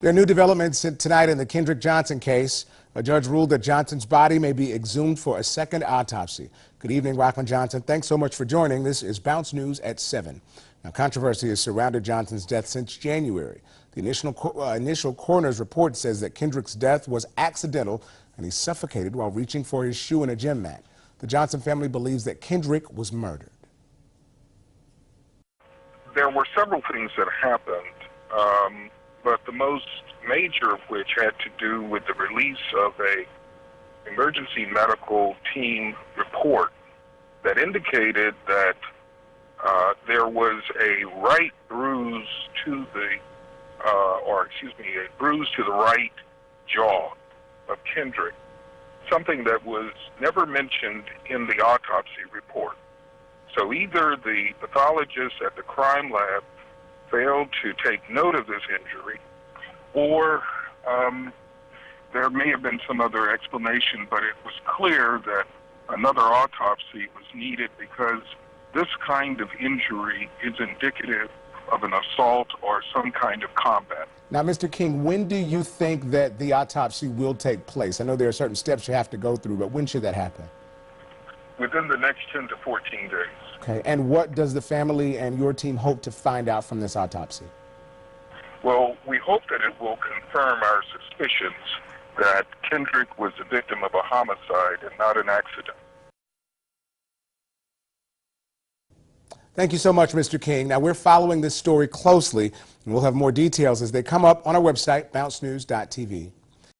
There are new developments tonight in the Kendrick Johnson case. A judge ruled that Johnson's body may be exhumed for a second autopsy. Good evening, Rockland Johnson. Thanks so much for joining. This is Bounce News at 7. Now, controversy has surrounded Johnson's death since January. The initial coroner's report says that Kendrick's death was accidental and he suffocated while reaching for his shoe in a gym mat. The Johnson family believes that Kendrick was murdered. There were several things that happened, but the most major of which had to do with the release of a emergency medical team report that indicated that there was a bruise to the right jaw of Kendrick, something that was never mentioned in the autopsy report. So either the pathologist at the crime lab failed to take note of this injury, or there may have been some other explanation, but it was clear that another autopsy was needed because this kind of injury is indicative of an assault or some kind of combat. Now, Mr. King, when do you think that the autopsy will take place? I know there are certain steps you have to go through, but when should that happen? Within the next 10 to 14 days. Okay, and what does the family and your team hope to find out from this autopsy? Well, we hope that it will confirm our suspicions that Kendrick was the victim of a homicide and not an accident. Thank you so much, Mr. King. Now, we're following this story closely, and we'll have more details as they come up on our website, bouncenews.tv.